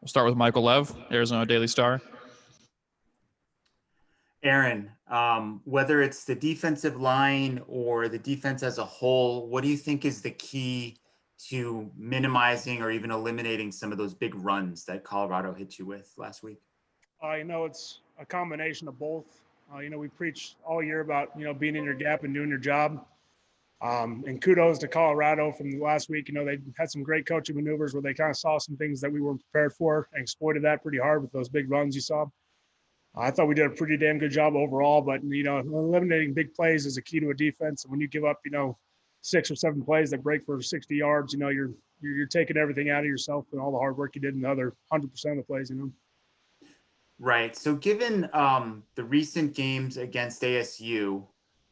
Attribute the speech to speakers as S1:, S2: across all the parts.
S1: We'll start with Michael Lev, Arizona Daily Star.
S2: Aaron, whether it's the defensive line or the defense as a whole, what do you think is the key to minimizing or even eliminating some of those big runs that Colorado hit you with last week?
S3: It's a combination of both. We preach all year about, being in your gap and doing your job. And kudos to Colorado from the last week. They had some great coaching maneuvers where they kind of saw some things that we weren't prepared for and exploited that pretty hard with those big runs you saw. I thought we did a pretty damn good job overall, but, eliminating big plays is a key to a defense. And when you give up, 6 or 7 plays that break for 60 yards, you're taking everything out of yourself and all the hard work you did in the other 100% of the plays,
S2: Right. So given the recent games against ASU,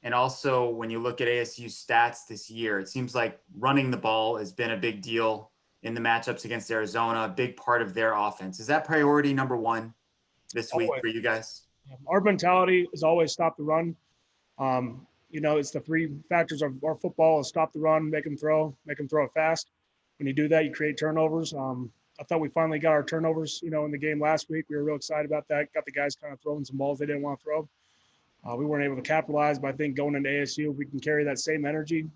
S2: and also when you look at ASU stats this year, it seems like running the ball has been a big deal in the matchups against Arizona, a big part of their offense. Is that priority number one this week for you guys?
S3: Our mentality is always stop the run. It's the 3 factors of our football is stop the run, make them throw it fast. When you do that, you create turnovers. I thought we finally got our turnovers, in the game last week. We were real excited about that. Got the guys kind of throwing some balls they didn't want to throw. We weren't able to capitalize, but I think going into ASU, if we can carry that same energy,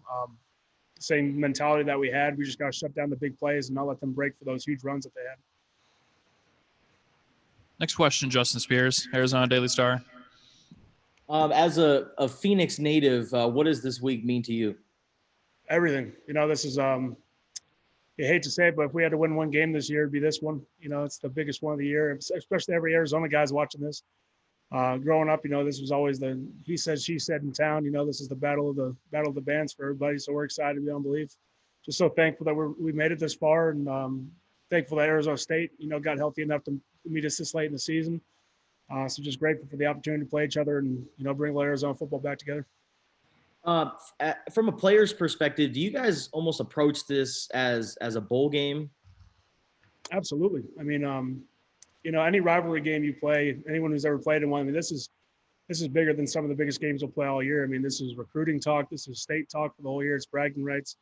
S3: same mentality that we had. We just got to shut down the big plays and not let them break for those huge runs that they had.
S1: Next question, Justin Spears, Arizona Daily Star.
S4: As a Phoenix native, what does this week mean to you?
S3: Everything. This is you hate to say it, but if we had to win one game this year, it'd be this one. It's the biggest one of the year, especially every Arizona guy's watching this. Growing up, this was always the he said, she said in town. This is the battle of the bands for everybody. So we're excited beyond belief. Just so thankful that we made it this far, and thankful that Arizona State, got healthy enough to meet us this late in the season. So just grateful for the opportunity to play each other and bring Arizona football back together.
S4: From a player's perspective, do you guys almost approach this as a bowl game?
S3: Absolutely. I mean, any rivalry game you play, anyone who's ever played in one, this is bigger than some of the biggest games we'll play all year. I mean, this is recruiting talk. This is state talk for the whole year. It's bragging rights.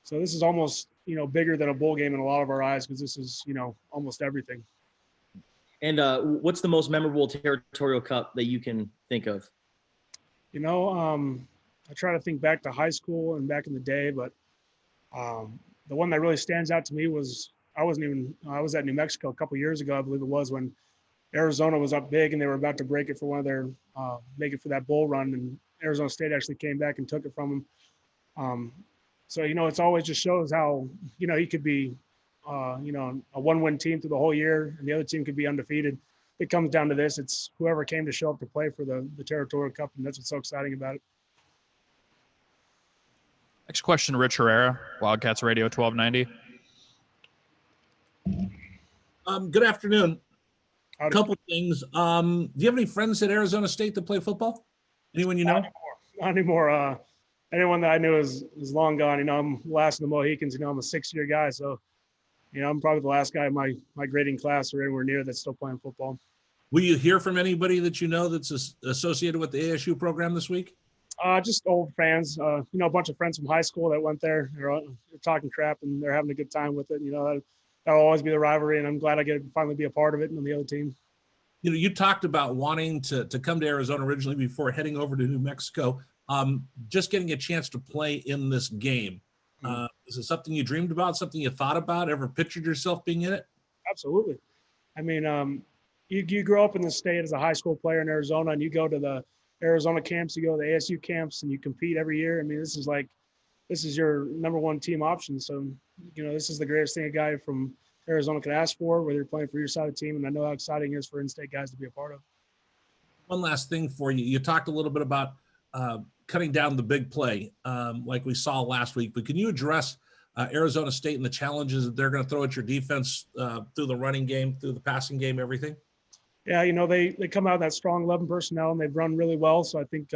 S3: So this is almost, bigger than a bowl game in a lot of our eyes because this is, almost everything.
S4: And what's the most memorable territorial cup that you can think of?
S3: I try to think back to high school and back in the day, but the one that really stands out to me was I was at New Mexico a couple years ago, I believe it was, when Arizona was up big and they were about to break it for one of their make it for that bull run, and Arizona State actually came back and took it from them. So it's always just shows how he could be a 1-win team through the whole year, and the other team could be undefeated. It comes down to this: it's whoever came to show up to play for the territorial cup, and that's what's so exciting about it.
S1: Next question, Rich Herrera, Wildcats Radio 1290.
S5: Good afternoon. A couple things. Do you have any friends at Arizona State that play football? Anyone you know?
S3: Not anymore. Anyone that I knew is long gone. I'm last in the Mohicans. I'm a 6-year guy, so I'm probably the last guy in my grading class or anywhere near that's still playing football.
S5: Will you hear from anybody that you know that's associated with the ASU program this week?
S3: Just old fans. A bunch of friends from high school that went there. They're talking crap and they're having a good time with it. That'll always be the rivalry, and I'm glad I get to finally be a part of it and on the other team.
S5: You talked about wanting to come to Arizona originally before heading over to New Mexico. Just getting a chance to play in this game. Is it something you dreamed about, something you thought about, ever pictured yourself being in it?
S3: Absolutely. I mean, you grow up in the state as a high school player in Arizona, and you go to the Arizona camps, you go to the ASU camps, and you compete every year. I mean, this is your number one team option. So, this is the greatest thing a guy from Arizona could ask for, whether you're playing for your side of the team. And I know how exciting it is for in-state guys to be a part of.
S5: One last thing for you. You talked a little bit about cutting down the big play like we saw last week, but can you address Arizona State and the challenges that they're going to throw at your defense through the running game, through the passing game, everything?
S3: Yeah, they come out of that strong 11 personnel and they've run really well. So I think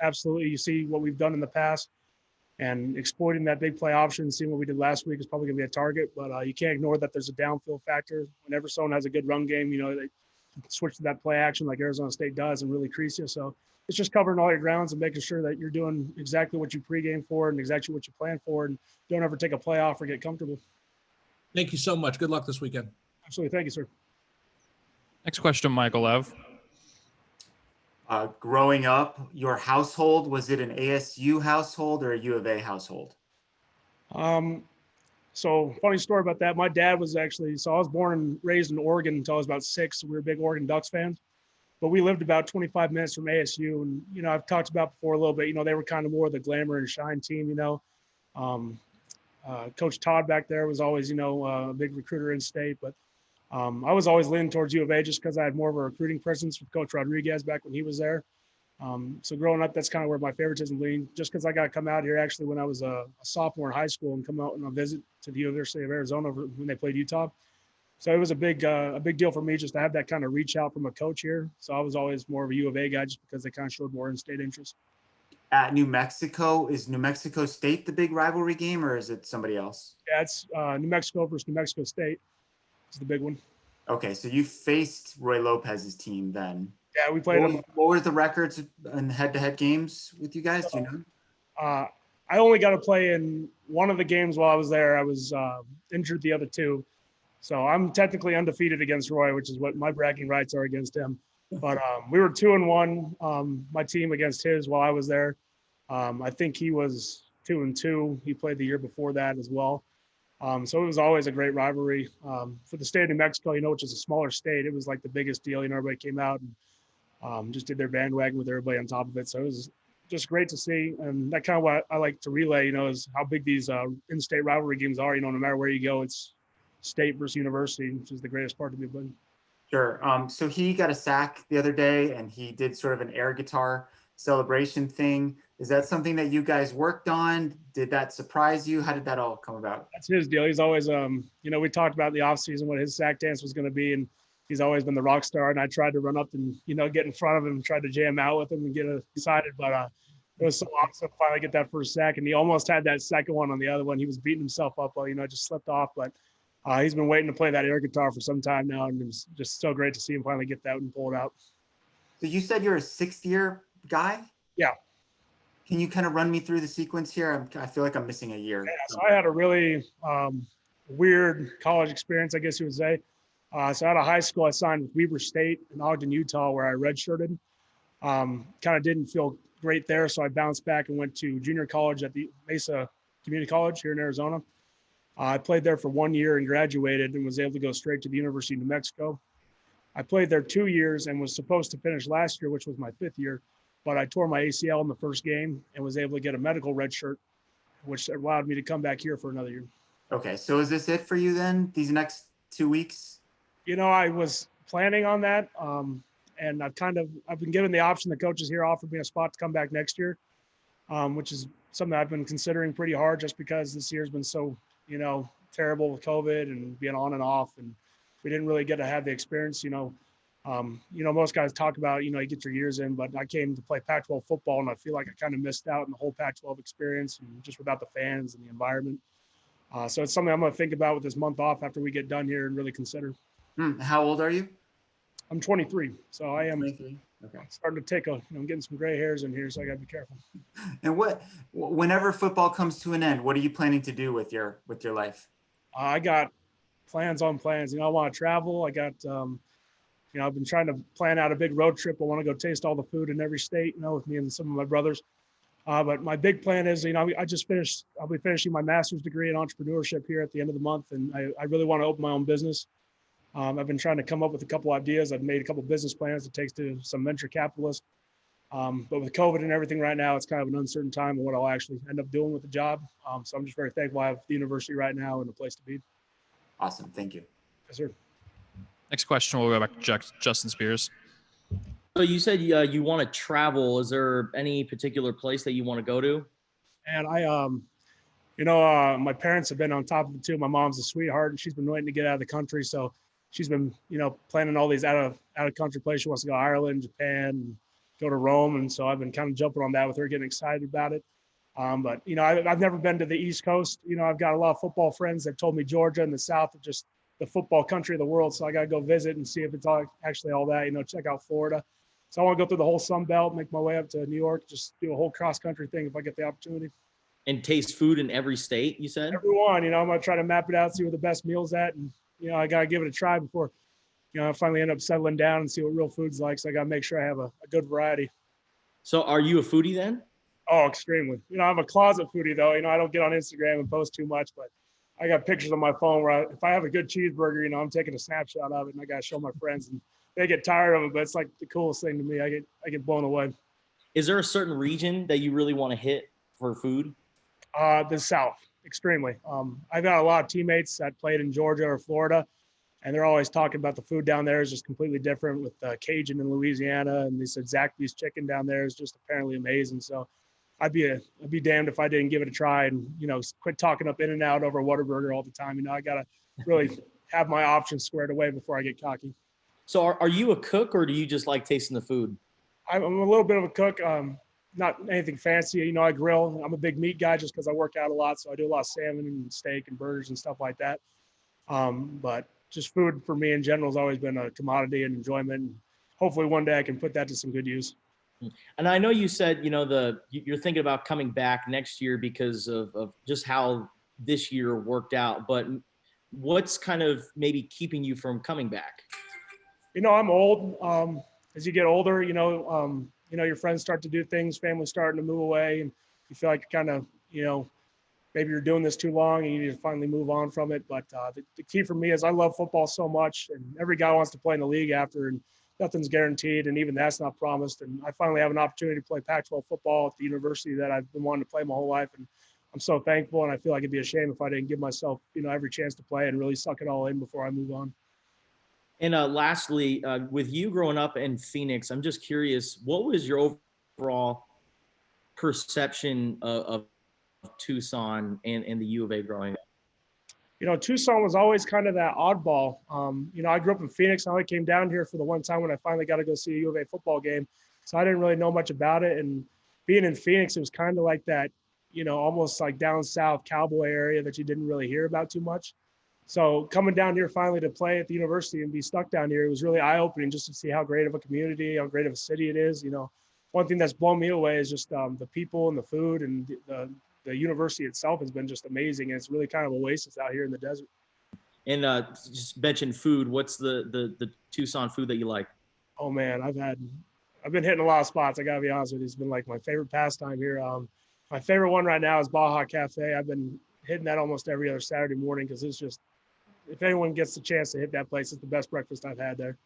S3: absolutely you see what we've done in the past, and exploiting that big play option, seeing what we did last week is probably going to be a target. But you can't ignore that there's a downfield factor. Whenever someone has a good run game, they switch to that play action like Arizona State does and really crease you. So it's just covering all your grounds and making sure that you're doing exactly what you pregame for and exactly what you plan for, and don't ever take a play off or get comfortable.
S5: Thank you so much. Good luck this weekend.
S3: Absolutely. Thank you, sir.
S1: Next question, Michael Lev.
S2: Growing up, your household, was it an ASU household or a U of A household?
S3: So funny story about that. My dad was actually, so I was born and raised in Oregon until I was about 6. So we were big Oregon Ducks fans, but we lived about 25 minutes from ASU. And, I've talked about before a little bit, they were kind of more the glamour and shine team, Coach Todd back there was always, a big recruiter in state, but I was always leaning towards U of A just because I had more of a recruiting presence with Coach Rodriguez back when he was there. So growing up, that's kind of where my favoritism leaned, just because I got to come out here actually when I was a sophomore in high school and come out on a visit to the University of Arizona when they played Utah. So it was a big deal for me just to have that kind of reach out from a coach here. So I was always more of a U of A guy just because they kind of showed more in-state interest.
S2: At New Mexico, is New Mexico State the big rivalry game, or is it somebody else?
S3: Yeah, it's New Mexico versus New Mexico State. It's the big one.
S2: Okay, so you faced Roy Lopez's team then.
S3: Yeah, we played them.
S2: What were the records in head-to-head games with you guys? Do you know?
S3: I only got to play in one of the games while I was there. I was injured the other 2. So I'm technically undefeated against Roy, which is what my bragging rights are against him. But we were 2-1, my team against his while I was there. I think he was 2-2. He played the year before that as well. So it was always a great rivalry. For the state of New Mexico, which is a smaller state, it was like the biggest deal. Everybody came out and just did their bandwagon with everybody on top of it. So it was just great to see. And that kind of what I like to relay, is how big these in-state rivalry games are. No matter where you go, it's state versus university, which is the greatest part to me. But
S2: Sure. So he got a sack the other day and he did sort of an air guitar celebration thing. Is that something that you guys worked on? Did that surprise you? How did that all come about?
S3: That's his deal. He's always, we talked about the off season, what his sack dance was going to be. And he's always been the rock star. And I tried to run up and, get in front of him and tried to jam out with him and get excited. But it was so awesome to finally get that first sack. And he almost had that second one on the other one. He was beating himself up, just slipped off. But he's been waiting to play that air guitar for some time now. And it was just so great to see him finally get that and pull it out.
S2: So you said you're a 6th-year guy?
S3: Yeah. Can
S2: you kind of run me through the sequence here? I feel like I'm missing a year.
S3: Yeah, so I had a really weird college experience, I guess you would say. So out of high school, I signed with Weber State in Ogden, Utah, where I redshirted. Kind of didn't feel great there, so I bounced back and went to junior college at the Mesa Community College here in Arizona. I played there for 1 year and graduated and was able to go straight to the University of New Mexico. I played there 2 years and was supposed to finish last year, which was my 5th year, but I tore my ACL in the first game and was able to get a medical red shirt, which allowed me to come back here for another year.
S2: Okay, so is this it for you then, these next 2 weeks?
S3: I was planning on that, and I've been given the option. The coaches here offered me a spot to come back next year, which is something I've been considering pretty hard just because this year's been so, terrible with COVID and being on and off, and we didn't really get to have the experience, most guys talk about, you get your years in, but I came to play Pac-12 football and I feel like I kind of missed out on the whole Pac-12 experience and just without the fans and the environment. So it's something I'm going to think about with this month off after we get done here and really consider.
S2: How old are you?
S3: I'm 23. So I am
S2: 23. Okay.
S3: Starting to take I'm getting some gray hairs in here, so I got to be careful.
S2: And whenever football comes to an end, what are you planning to do with your life?
S3: I got plans on plans. I want to travel. I got, I've been trying to plan out a big road trip. I want to go taste all the food in every state, with me and some of my brothers. But my big plan is, I'll be finishing my master's degree in entrepreneurship here at the end of the month. And I really want to open my own business. I've been trying to come up with a couple ideas. I've made a couple business plans to take to some venture capitalists. But with COVID and everything right now, it's kind of an uncertain time of what I'll actually end up doing with the job. So I'm just very thankful I have the university right now and a place to be.
S2: Awesome. Thank you.
S3: Yes, sir.
S1: Next question, we'll go back to Justin Spears.
S4: So you said you want to travel. Is there any particular place that you want to go to? And
S3: my parents have been on top of it too. My mom's a sweetheart and she's been waiting to get out of the country. So she's been, planning all these out of country places. She wants to go to Ireland, Japan, and go to Rome. And so I've been kind of jumping on that with her, getting excited about it. But I've never been to the East Coast. I've got a lot of football friends that told me Georgia and the South are just the football country of the world. So I got to go visit and see if it's actually all that, check out Florida. So I want to go through the whole Sun Belt, make my way up to New York, just do a whole cross country thing if I get the opportunity.
S4: And taste food in every state, you said?
S3: Everyone, I'm going to try to map it out, see where the best meal's at, and I got to give it a try before, I finally end up settling down and see what real food's like. So I got to make sure I have a good variety.
S4: So are you a foodie then?
S3: Oh, extremely. I'm a closet foodie though. I don't get on Instagram and post too much, but I got pictures on my phone where if I have a good cheeseburger, I'm taking a snapshot of it and I got to show my friends, and they get tired of it, but it's like the coolest thing to me. I get blown away.
S4: Is there a certain region that you really want to hit for food?
S3: The South, extremely. I've got a lot of teammates that played in Georgia or Florida, and they're always talking about the food down there is just completely different with Cajun in Louisiana. And they said Zaxby's chicken down there is just apparently amazing. So I'd be damned if I didn't give it a try and, quit talking up In-N-Out over Whataburger all the time. I got to really have my options squared away before I get cocky.
S4: So are you a cook, or do you just like tasting the food?
S3: I'm a little bit of a cook. Not anything fancy. I grill. I'm a big meat guy just because I work out a lot. So I do a lot of salmon and steak and burgers and stuff like that. But just food for me in general has always been a commodity and enjoyment. And hopefully one day I can put that to some good use.
S4: And I know you said, you're thinking about coming back next year because of just how this year worked out. But what's kind of maybe keeping you from coming back?
S3: I'm old. As you get older, your friends start to do things, family's starting to move away, and you feel like you're kind of, maybe you're doing this too long and you need to finally move on from it. But the key for me is I love football so much, and every guy wants to play in the league after, and nothing's guaranteed, and even that's not promised. And I finally have an opportunity to play Pac-12 football at the university that I've been wanting to play my whole life. And I'm so thankful, and I feel like it'd be a shame if I didn't give myself, every chance to play and really suck it all in before I move on.
S4: And lastly, with you growing up in Phoenix, I'm just curious, what was your overall perception of Tucson and the U of A growing up?
S3: Tucson was always kind of that oddball. I grew up in Phoenix. I only came down here for the one time when I finally got to go see a U of A football game. So I didn't really know much about it. And being in Phoenix, it was kind of like that, almost like down south cowboy area that you didn't really hear about too much. So coming down here finally to play at the university and be stuck down here, it was really eye-opening just to see how great of a community, how great of a city it is. One thing that's blown me away is just the people and the food, and the university itself has been just amazing. And it's really kind of an oasis out here in the desert.
S4: And just mention food. What's the Tucson food that you like?
S3: Oh man, I've been hitting a lot of spots. I gotta be honest with you. It's been like my favorite pastime here. My favorite one right now is Baja Cafe. I've been hitting that almost every other Saturday morning because it's just, if anyone gets the chance to hit that place, it's the best breakfast I've had there.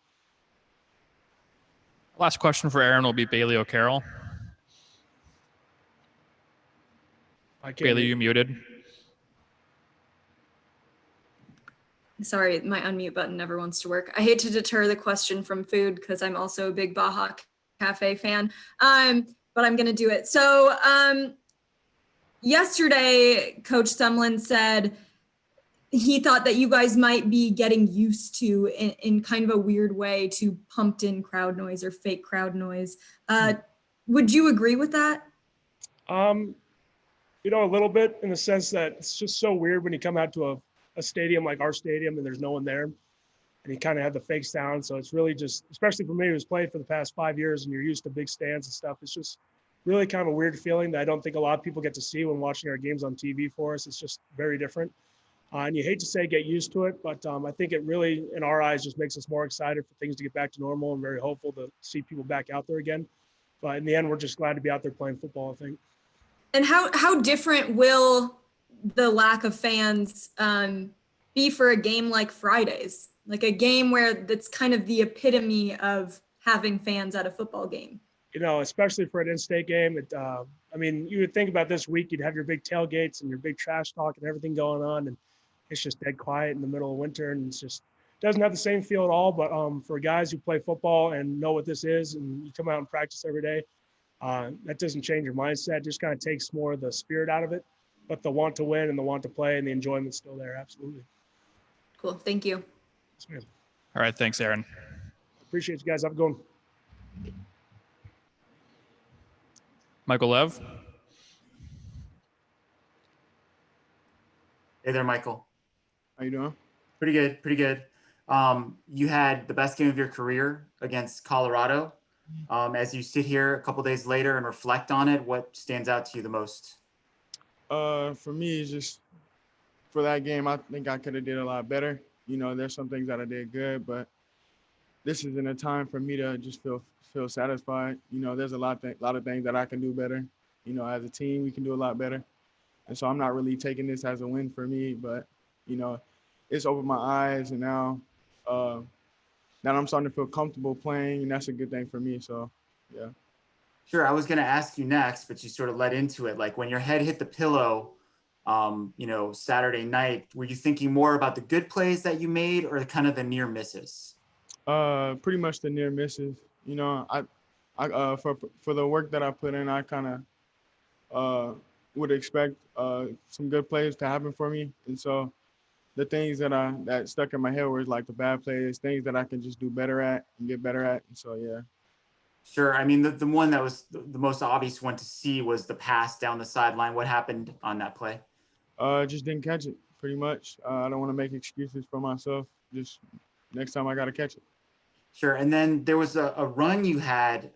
S1: Last question for Aaron will be Bailey O'Carroll. Bailey, you muted.
S6: Sorry, my unmute button never wants to work. I hate to deter the question from food because I'm also a big Baja Cafe fan, but I'm going to do it. So yesterday, Coach Sumlin said he thought that you guys might be getting used to, in kind of a weird way, to pumped in crowd noise or fake crowd noise. Would you agree with that?
S3: A little bit, in the sense that it's just so weird when you come out to a stadium like our stadium and there's no one there, and you kind of have the fake sound. So it's really just, especially for me who's played for the past 5 years and you're used to big stands and stuff, it's just really kind of a weird feeling that I don't think a lot of people get to see when watching our games on TV for us. It's just very different. And you hate to say get used to it, but I think it really, in our eyes, just makes us more excited for things to get back to normal and very hopeful to see people back out there again. But in the end, we're just glad to be out there playing football, I think.
S6: And how different will the lack of fans be for a game like Fridays? Like a game where that's kind of the epitome of having fans at a football game.
S3: Especially for an in-state game. You would think about this week, you'd have your big tailgates and your big trash talk and everything going on, and it's just dead quiet in the middle of winter, and it's just doesn't have the same feel at all. But for guys who play football and know what this is, and you come out and practice every day, that doesn't change your mindset. It just kind of takes more of the spirit out of it. But the want to win and the want to play and the enjoyment's still there. Absolutely.
S6: Cool. Thank you.
S3: Yes, ma'am.
S1: All right. Thanks, Aaron.
S3: Appreciate you guys. Have a good one.
S1: Michael Lev.
S2: Hey there, Michael.
S7: How you doing?
S2: Pretty good, pretty good. You had the best game of your career against Colorado. As you sit here a couple days later and reflect on it, what stands out to you the most?
S7: For me, it's just for that game, I think I could have did a lot better. there's some things that I did good, but this isn't a time for me to just feel satisfied. There's a lot of things that I can do better. As a team, we can do a lot better. And so I'm not really taking this as a win for me, but it's opened my eyes, and now I'm starting to feel comfortable playing, and that's a good thing for me. So, yeah.
S2: Sure. I was going to ask you next, but you sort of led into it. Like when your head hit the pillow, Saturday night, were you thinking more about the good plays that you made or kind of the near misses?
S7: Pretty much the near misses. For the work that I put in, I kind of would expect some good plays to happen for me, and so the things that stuck in my head were like the bad plays, things that I can just do better at and get better at. And so, yeah.
S2: Sure. I mean, the one that was the most obvious one to see was the pass down the sideline. What happened on that play?
S7: Just didn't catch it, pretty much. I don't want to make excuses for myself. Just next time I got to catch it.
S2: Sure. And then there was a run you had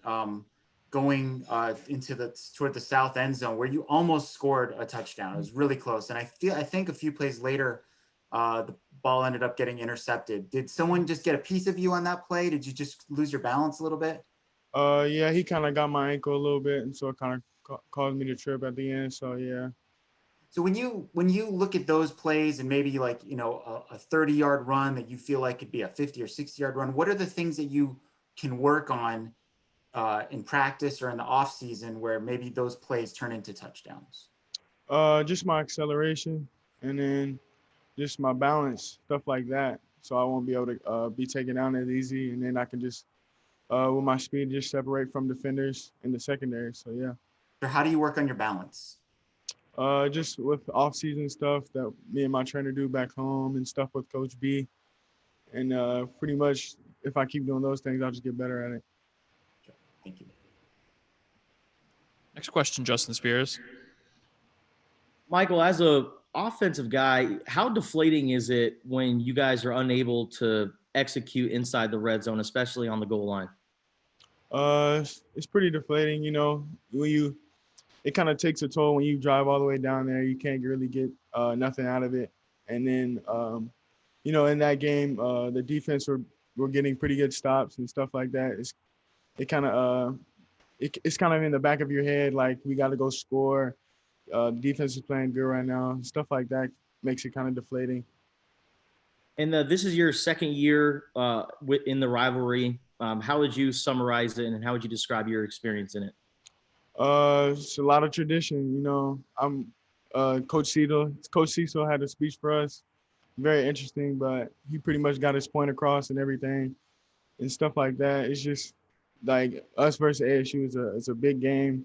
S2: going toward the south end zone where you almost scored a touchdown. It was really close. And I think a few plays later, the ball ended up getting intercepted. Did someone just get a piece of you on that play? Did you just lose your balance a little bit?
S7: Yeah, he kind of got my ankle a little bit, and so it kind of caused me to trip at the end. So, yeah.
S2: So when you look at those plays and maybe like, a 30-yard run that you feel like could be a 50 or 60-yard run, what are the things that you can work on in practice or in the off season where maybe those plays turn into touchdowns?
S7: Just my acceleration, and then just my balance, stuff like that. So I won't be able to be taken down as easy, and then I can just, with my speed, just separate from defenders in the secondary. So, yeah.
S2: So how do you work on your balance?
S7: Just with off-season stuff that me and my trainer do back home, and stuff with Coach B. And pretty much if I keep doing those things, I'll just get better at it.
S2: Thank you.
S1: Next question, Justin Spears.
S4: Michael, as a offensive guy, how deflating is it when you guys are unable to execute inside the red zone, especially on the goal line?
S7: It's pretty deflating, it kind of takes a toll when you drive all the way down there. You can't really get nothing out of it. And then, in that game, the defense were getting pretty good stops and stuff like that. It's kind of in the back of your head, like we got to go score. Defense is playing good right now. Stuff like that makes it kind of deflating.
S4: And this is your second year in the rivalry. How would you summarize it, and how would you describe your experience in it?
S7: It's a lot of tradition. I'm Coach Cecil. Coach Cecil had a speech for us, very interesting, but he pretty much got his point across and everything and stuff like that. It's just like us versus ASU is a big game,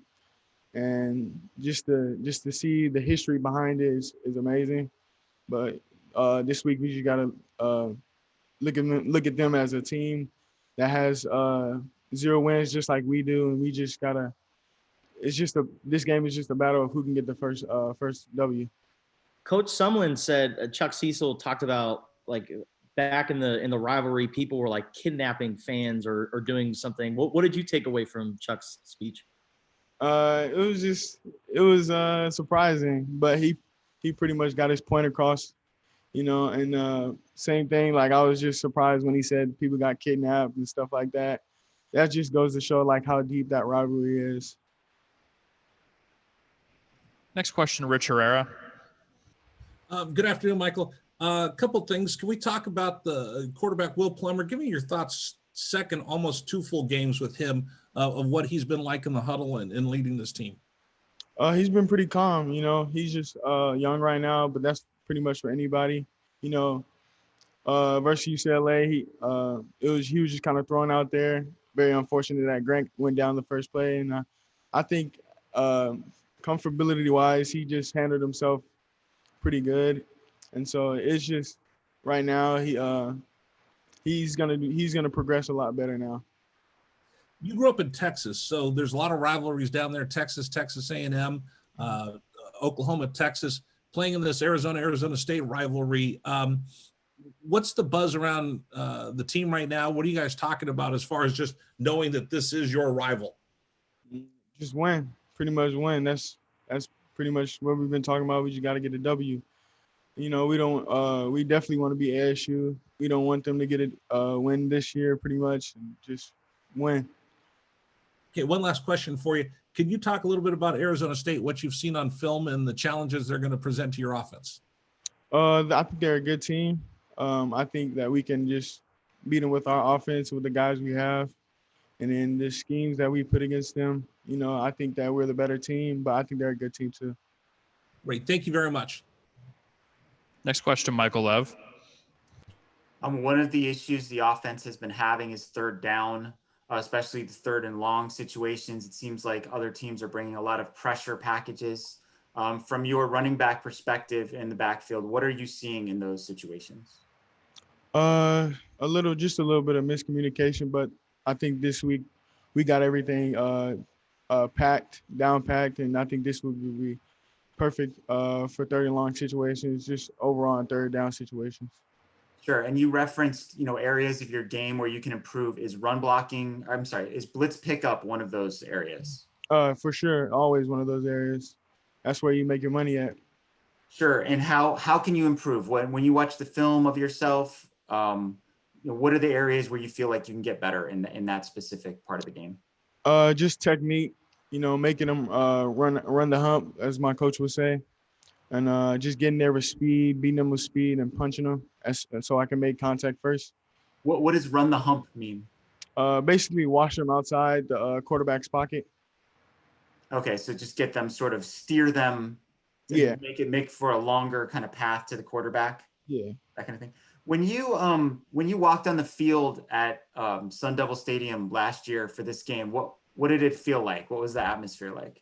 S7: and just to see the history behind it is amazing. But this week we just gotta look at them as a team that has 0 wins just like we do, and we just gotta. This game is just a battle of who can get the first W.
S4: Coach Sumlin said Chuck Cecil talked about like back in the rivalry, people were like kidnapping fans or doing something. What did you take away from Chuck's speech?
S7: It was surprising, but he pretty much got his point across, and same thing. Like I was just surprised when he said people got kidnapped and stuff like that. That just goes to show like how deep that rivalry is.
S1: Next question, Rich Herrera.
S5: Good afternoon, Michael. A couple things. Can we talk about the quarterback, Will Plummer? Give me your thoughts, second, almost 2 full games with him, of what he's been like in the huddle and leading this team.
S7: He's been pretty calm. He's just young right now, but that's pretty much for anybody. Versus UCLA, he was just kind of thrown out there. Very unfortunate that Grant went down the first play, and I think comfortability-wise, he just handled himself pretty good, and so it's just right now he's gonna progress a lot better now.
S5: You grew up in Texas, so there's a lot of rivalries down there. Texas A&M, Oklahoma, Texas, playing in this Arizona State rivalry. What's the buzz around the team right now? What are you guys talking about as far as just knowing that this is your rival?
S7: Just win. Pretty much win. That's pretty much what we've been talking about. We just got to get a W. we don't. We definitely want to be ASU. We don't want them to get a win this year, pretty much, and just win.
S5: Okay, one last question for you. Can you talk a little bit about Arizona State, what you've seen on film and the challenges they're going to present to your offense?
S7: I think they're a good team. I think that we can just beat them with our offense, with the guys we have, and then the schemes that we put against them. I think that we're the better team, but I think they're a good team too.
S5: Great. Thank you very much.
S1: Next question, Michael Lev.
S2: One of the issues the offense has been having is third down, especially the third and long situations. It seems like other teams are bringing a lot of pressure packages. From your running back perspective in the backfield, what are you seeing in those situations?
S7: Just a little bit of miscommunication, but I think this week we got everything down packed, and I think this week will be perfect for third and long situations, just overall in third down situations.
S2: Sure. And you referenced, areas of your game where you can improve. Is blitz pickup one of those areas?
S7: For sure. Always one of those areas. That's where you make your money at.
S2: Sure. And how can you improve? When you watch the film of yourself, what are the areas where you feel like you can get better in that specific part of the game?
S7: Just technique, making them run the hump, as my coach would say. And just getting there with speed, beating them with speed and punching them so I can make contact first.
S2: What does run the hump mean?
S7: Basically wash them outside the quarterback's pocket.
S2: Okay, so just get them, sort of steer them,
S7: Yeah.
S2: make for a longer kind of path to the quarterback.
S7: Yeah.
S2: That kind of thing. When you walked on the field at Sun Devil Stadium last year for this game, what did it feel like? What was the atmosphere like?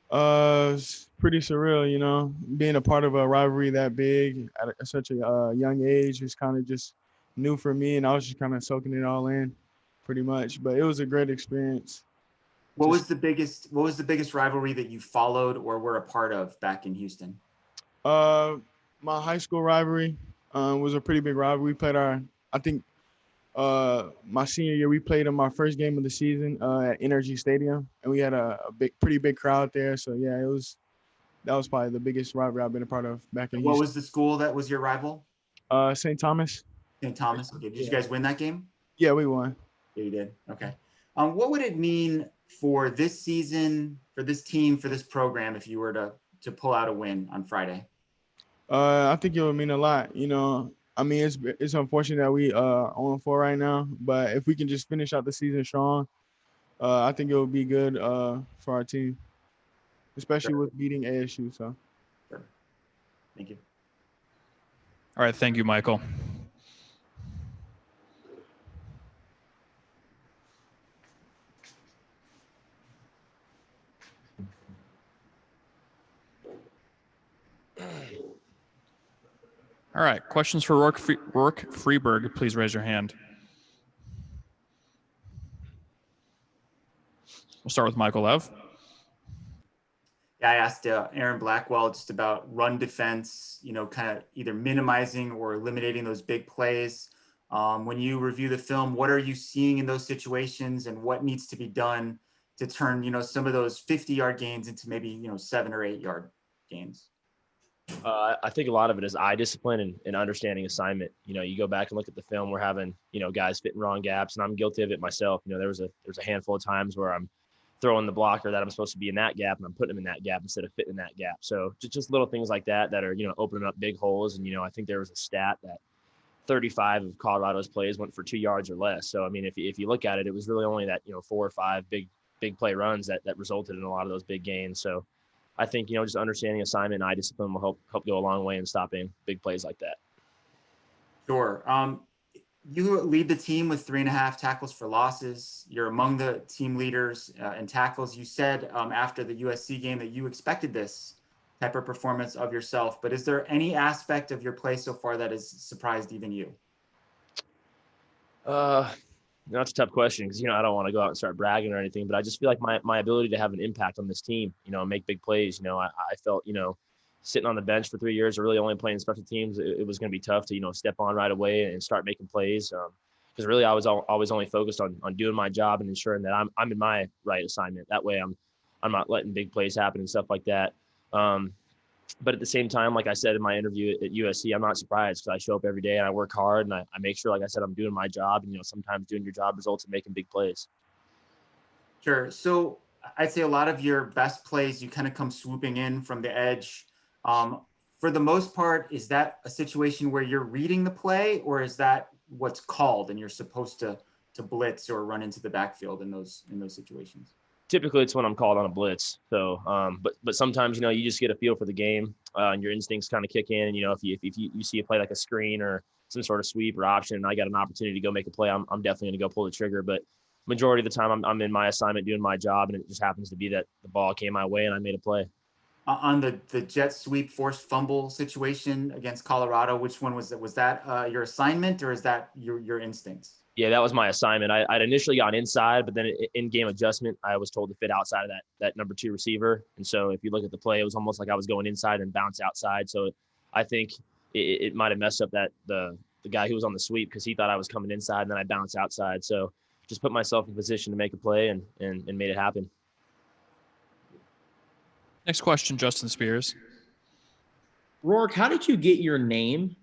S7: It's pretty surreal, being a part of a rivalry that big at such a young age is kind of just new for me, and I was just kind of soaking it all in, pretty much. But it was a great experience.
S2: What was the biggest rivalry that you followed or were a part of back in Houston?
S7: My high school rivalry was a pretty big rivalry. We played my senior year, we played in our first game of the season at Energy Stadium, and we had a pretty big crowd there. So yeah, that was probably the biggest rivalry I've been a part of back in Houston.
S2: What was the school that was your rival?
S7: St. Thomas.
S2: St. Thomas. Okay. Did you guys win that game?
S7: Yeah, we won.
S2: Yeah, you did. Okay. What would it mean for this season, for this team, for this program, if you were to pull out a win on Friday?
S7: I think it would mean a lot. I mean, it's unfortunate that we are 0-4 right now, but if we can just finish out the season strong, I think it would be good for our team, especially with beating ASU. So,
S2: sure. Thank you.
S1: All right. Thank you, Michael. All right. Questions for Rourke Freeberg, please raise your hand. We'll start with Michael Lev.
S2: Yeah, I asked Aaron Blackwell just about run defense, kind of either minimizing or eliminating those big plays. When you review the film, what are you seeing in those situations, and what needs to be done to turn, some of those 50-yard gains into maybe, 7 or 8 yard gains?
S8: I think a lot of it is eye discipline and understanding assignment. You go back and look at the film, we're having, guys fitting wrong gaps, and I'm guilty of it myself. There's a handful of times where I'm throwing the blocker that I'm supposed to be in that gap, and I'm putting him in that gap instead of fitting in that gap. So just little things like that are, opening up big holes. And, I think there was a stat that 35 of Colorado's plays went for 2 yards or less. So, I mean, if you look at it, it was really only that, 4 or 5 big play runs that resulted in a lot of those big gains. So I think, just understanding assignment and eye discipline will help go a long way in stopping big plays like that.
S2: Sure. You lead the team with 3.5 tackles for losses. You're among the team leaders in tackles. You said after the USC game that you expected this type of performance of yourself, but is there any aspect of your play so far that has surprised even you?
S8: That's a tough question because, I don't want to go out and start bragging or anything, but I just feel like my ability to have an impact on this team, and make big plays. I felt, sitting on the bench for 3 years or really only playing special teams, it was going to be tough to, step on right away and start making plays. Because really I was always only focused on doing my job and ensuring that I'm in my right assignment. That way I'm not letting big plays happen and stuff like that. But at the same time, like I said in my interview at USC, I'm not surprised because I show up every day and I work hard and I make sure, like I said, I'm doing my job. And, sometimes doing your job results in making big plays.
S2: Sure. So I'd say a lot of your best plays, you kind of come swooping in from the edge. For the most part, is that a situation where you're reading the play, or is that what's called and you're supposed to blitz or run into the backfield in those situations?
S8: Typically it's when I'm called on a blitz. So, but sometimes, you just get a feel for the game, and your instincts kind of kick in. And, if you see a play like a screen or some sort of sweep or option, and I got an opportunity to go make a play, I'm definitely going to go pull the trigger. But majority of the time I'm in my assignment doing my job, and it just happens to be that the ball came my way and I made a play.
S2: On the jet sweep forced fumble situation against Colorado, which one was that? Was that your assignment, or is that your instincts?
S8: Yeah, that was my assignment. I'd initially got inside, but then in game adjustment, I was told to fit outside of that number 2 receiver. And so if you look at the play, it was almost like I was going inside and bounce outside. So I think it might have messed up that the guy who was on the sweep, because he thought I was coming inside and then I bounced outside. So just put myself in position to make a play and made it happen.
S1: Next question, Justin Spears.
S4: Rourke, how did you get your name?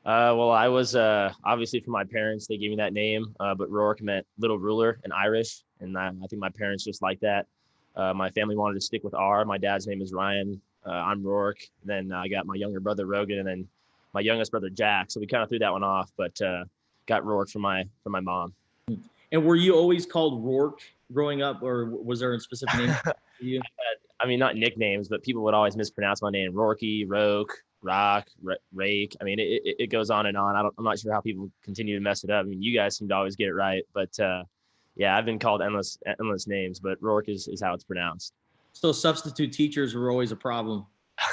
S8: Well, I was obviously from my parents. They gave me that name, but Rourke meant little ruler in Irish, and I think my parents just like that. My family wanted to stick with R. My dad's name is Ryan. I'm Rourke. Then I got my younger brother Rogan, and then my youngest brother Jack. So we kind of threw that one off, but got Rourke from my mom.
S4: And were you always called Rourke growing up, or was there a specific name for you?
S8: I mean, not nicknames, but people would always mispronounce my name: Rourke, Roke, Rock, Rake. I mean, it goes on and on. I'm not sure how people continue to mess it up. I mean, you guys seem to always get it right, but yeah, I've been called endless names, but Rourke is how it's pronounced.
S4: So substitute teachers were always a problem.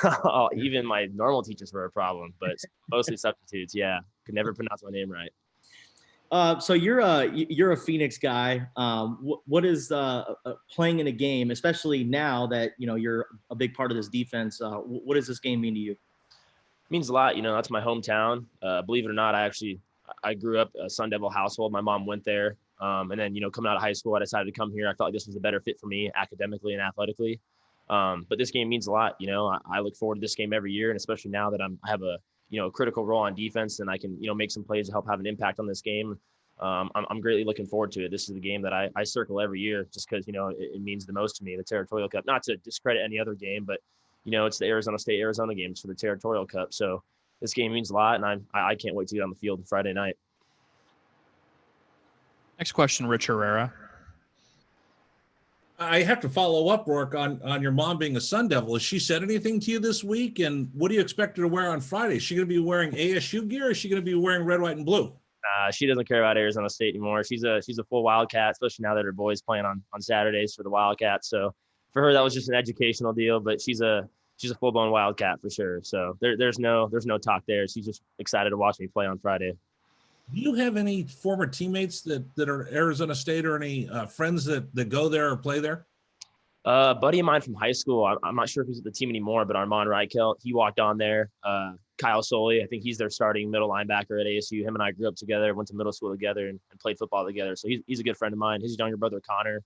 S8: Oh, even my normal teachers were a problem, but mostly substitutes. Yeah, could never pronounce my name right.
S4: So you're a Phoenix guy. What is playing in a game, especially now that you're a big part of this defense? What does this game mean to you?
S8: It means a lot. That's my hometown. Believe it or not, I grew up a Sun Devil household. My mom went there, and then coming out of high school, I decided to come here. I felt like this was a better fit for me academically and athletically. But this game means a lot. I look forward to this game every year, and especially now that I have a critical role on defense, and I can make some plays to help have an impact on this game. I'm greatly looking forward to it. This is the game that I circle every year just because it means the most to me. The Territorial Cup, not to discredit any other game, but it's the Arizona games for the Territorial Cup. So this game means a lot, and I can't wait to get on the field Friday night.
S1: Next question, Rich Herrera.
S5: I have to follow up, Rourke, on your mom being a Sun Devil. Has she said anything to you this week? And what do you expect her to wear on Friday? Is she going to be wearing ASU gear, or is she going to be wearing red, white, and blue?
S8: She doesn't care about Arizona State anymore. She's a full Wildcat, especially now that her boys playing on Saturdays for the Wildcats. So for her, that was just an educational deal. But she's a full blown Wildcat for sure. So there's no talk there. She's just excited to watch me play on Friday.
S5: Do you have any former teammates that are Arizona State, or any friends that go there or play there?
S8: A buddy of mine from high school, I'm not sure if he's at the team anymore, but Armand Reichelt, he walked on there. Kyle Soley, I think he's their starting middle linebacker at ASU. Him and I grew up together, went to middle school together, and played football together. So he's a good friend of mine. His younger brother, Connor.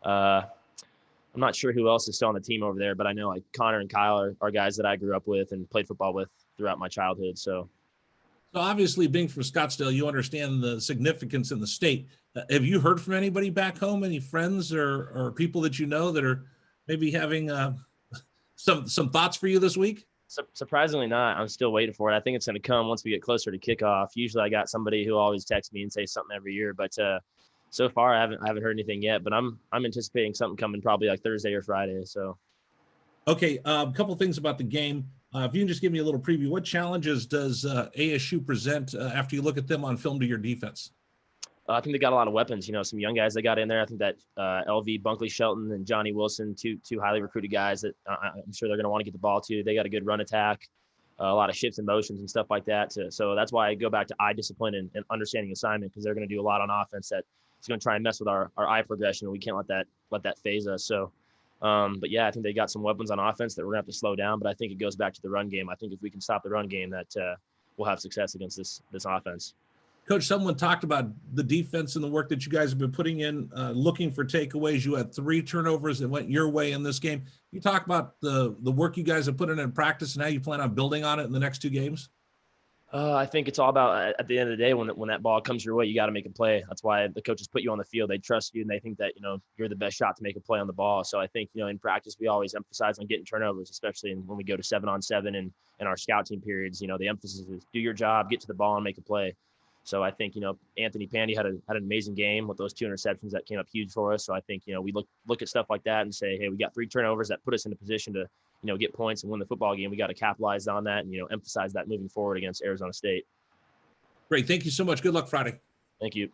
S8: I'm not sure who else is still on the team over there, but I know like Connor and Kyle are guys that I grew up with and played football with throughout my childhood. So
S5: obviously, being from Scottsdale, you understand the significance in the state. Have you heard from anybody back home, any friends or people that that are maybe having some thoughts for you this week?
S8: Surprisingly not. I'm still waiting for it. I think it's going to come once we get closer to kickoff. Usually I got somebody who always texts me and say something every year, but so far I haven't heard anything yet, but I'm anticipating something coming probably like Thursday or Friday. So.
S5: Okay. A couple things about the game. If you can just give me a little preview, what challenges does ASU present after you look at them on film to your defense?
S8: I think they got a lot of weapons. Some young guys they got in there. I think that LV Bunkley Shelton and Johnny Wilson, two highly recruited guys that I'm sure they're going to want to get the ball to. They got a good run attack, a lot of shifts and motions and stuff like that. So that's why I go back to eye discipline and understanding assignment, because they're going to do a lot on offense that is going to try and mess with our eye progression, and we can't let that phase us. So. But yeah, I think they got some weapons on offense that we're gonna have to slow down. But I think it goes back to the run game. I think if we can stop the run game, that we'll have success against this offense.
S5: Coach, someone talked about the defense and the work that you guys have been putting in, looking for takeaways. You had 3 turnovers that went your way in this game. You talk about the work you guys have put in practice and how you plan on building on it in the next 2 games.
S8: I think it's all about at the end of the day, when that ball comes your way, you got to make a play. That's why the coaches put you on the field. They trust you and they think that, you're the best shot to make a play on the ball. So I think, in practice, we always emphasize on getting turnovers, especially when we go to 7-on-7 and in our scout team periods. The emphasis is do your job, get to the ball and make a play. So I think, Anthony Pandy had an amazing game with those 2 interceptions that came up huge for us. So I think, we look at stuff like that and say, hey, we got 3 turnovers that put us in a position to, get points and win the football game. We got to capitalize on that and, emphasize that moving forward against Arizona State.
S5: Great. Thank you so much. Good luck Friday.
S8: Thank you.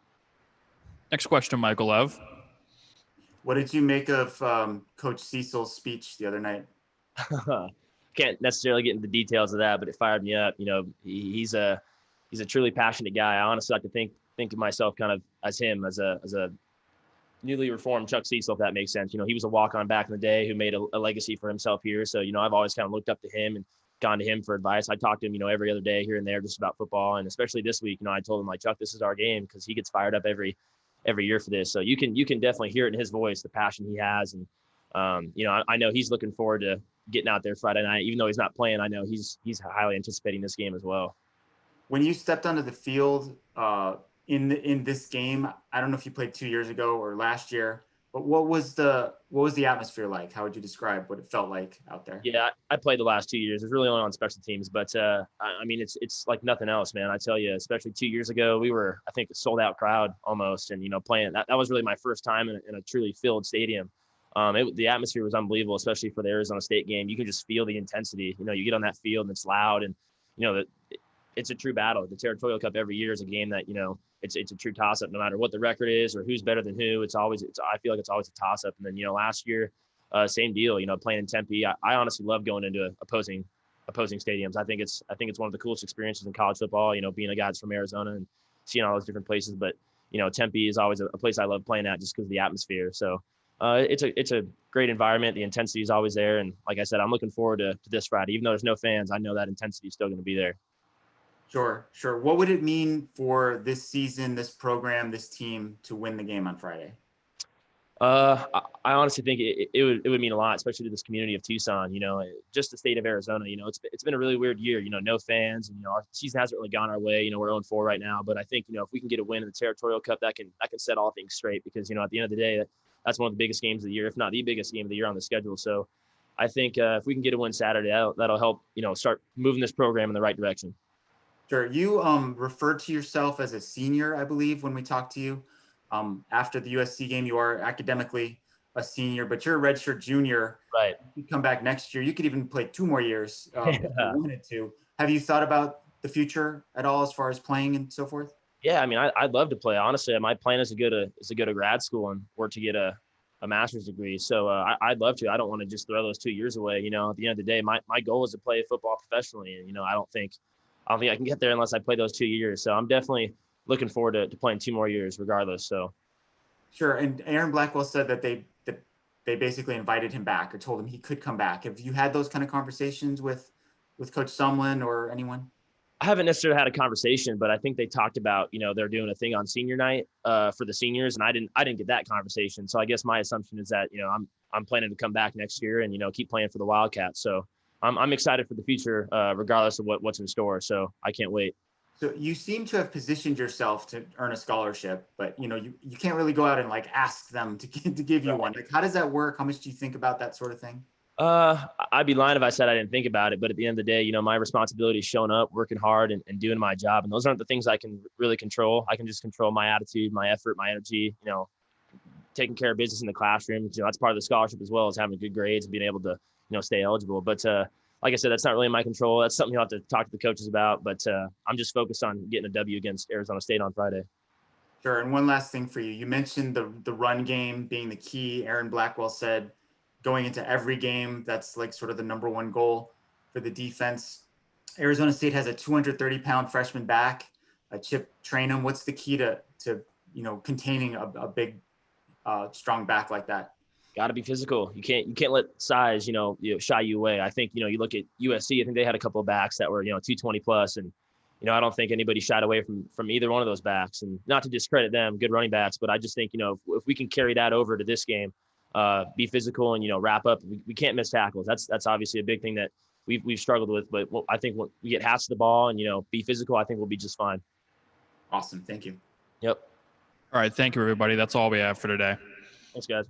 S1: Next question, Michael Lev.
S2: What did you make of Coach Cecil's speech the other night?
S8: Can't necessarily get into the details of that, but it fired me up. He's a truly passionate guy. I honestly like to think of myself kind of as him, as a newly reformed Chuck Cecil, if that makes sense. He was a walk-on back in the day who made a legacy for himself here. So, I've always kind of looked up to him and gone to him for advice. I talk to him, every other day here and there just about football. And especially this week, I told him, like, Chuck, this is our game, because he gets fired up every year for this. So you can definitely hear it in his voice, the passion he has. And, I know he's looking forward to getting out there Friday night. Even though he's not playing, I know he's highly anticipating this game as well.
S2: When you stepped onto the field in this game, I don't know if you played 2 years ago or last year, but what was the atmosphere like? How would you describe what it felt like out there?
S8: Yeah, I played the last 2 years. It's really only on special teams, but I mean, it's like nothing else, man. I tell you, especially 2 years ago, we were, I think, a sold out crowd almost, and playing that was really my first time in a truly filled stadium. The atmosphere was unbelievable, especially for the Arizona State game. You can just feel the intensity. You get on that field and it's loud, and it's a true battle. The Territorial Cup every year is a game that it's a true toss up. No matter what the record is or who's better than who, I feel like it's always a toss up. And then last year, same deal. Playing in Tempe, I honestly love going into opposing stadiums. I think it's one of the coolest experiences in college football. Being a guy that's from Arizona and seeing all those different places. But Tempe is always a place I love playing at just because of the atmosphere. So it's a great environment. The intensity is always there. And like I said, I'm looking forward to this Friday. Even though there's no fans, I know that intensity is still going to be there.
S2: Sure. What would it mean for this season, this program, this team to win the game on Friday?
S8: I honestly think it would mean a lot, especially to this community of Tucson. Just the state of Arizona. It's been a really weird year. No fans, and our season hasn't really gone our way. We're 0-4 right now, but I think if we can get a win in the Territorial Cup, that can set all things straight, because at the end of the day, that's one of the biggest games of the year, if not the biggest game of the year on the schedule. So I think if we can get a win Saturday, that'll help start moving this program in the right direction.
S2: Sure. You referred to yourself as a senior, I believe, when we talked to you. After the USC game, you are academically a senior, but you're a redshirt junior.
S8: Right.
S2: You come back next year. You could even play 2 more years if you wanted to. Have you thought about the future at all as far as playing and so forth?
S8: Yeah, I mean, I'd love to play. Honestly, my plan is to go to grad school and work to get a master's degree. So I'd love to. I don't want to just throw those 2 years away. At the end of the day, my goal is to play football professionally. And, I don't think I can get there unless I play those 2 years. So I'm definitely looking forward to playing 2 more years regardless. So.
S2: Sure. And Aaron Blackwell said that they basically invited him back or told him he could come back. Have you had those kind of conversations with Coach Sumlin or anyone?
S8: I haven't necessarily had a conversation, but I think they talked about, they're doing a thing on senior night for the seniors, and I didn't get that conversation. So I guess my assumption is that, I'm planning to come back next year and, keep playing for the Wildcats. So I'm excited for the future, regardless of what's in store. So I can't wait.
S2: So you seem to have positioned yourself to earn a scholarship, but you can't really go out and ask them to give you one. How does that work? How much do you think about that sort of thing?
S8: I'd be lying if I said I didn't think about it, but at the end of the day, my responsibility is showing up, working hard and doing my job. And those aren't the things I can really control. I can just control my attitude, my effort, my energy, taking care of business in the classroom. That's part of the scholarship as well, as having good grades and being able to, stay eligible. But, like I said, that's not really in my control. That's something you'll have to talk to the coaches about, but I'm just focused on getting a W against Arizona State on Friday.
S2: Sure. And one last thing for you. You mentioned the run game being the key. Aaron Blackwell said going into every game, that's sort of the number one goal for the defense. Arizona State has a 230-pound freshman back, Chip Trainum. What's the key to containing a big, strong back like that?
S8: Got to be physical. You can't let size, shy you away. I think, you look at USC, I think they had a couple of backs that were, 220 plus, and, I don't think anybody shied away from either one of those backs, and not to discredit them, good running backs, but I just think, if we can carry that over to this game, be physical and, wrap up, we can't miss tackles. That's obviously a big thing that we've struggled with, but I think when we get half of the ball and, be physical, I think we'll be just fine.
S2: Awesome. Thank you.
S8: Yep.
S1: All right. Thank you, everybody. That's all we have for today.
S8: Thanks, guys.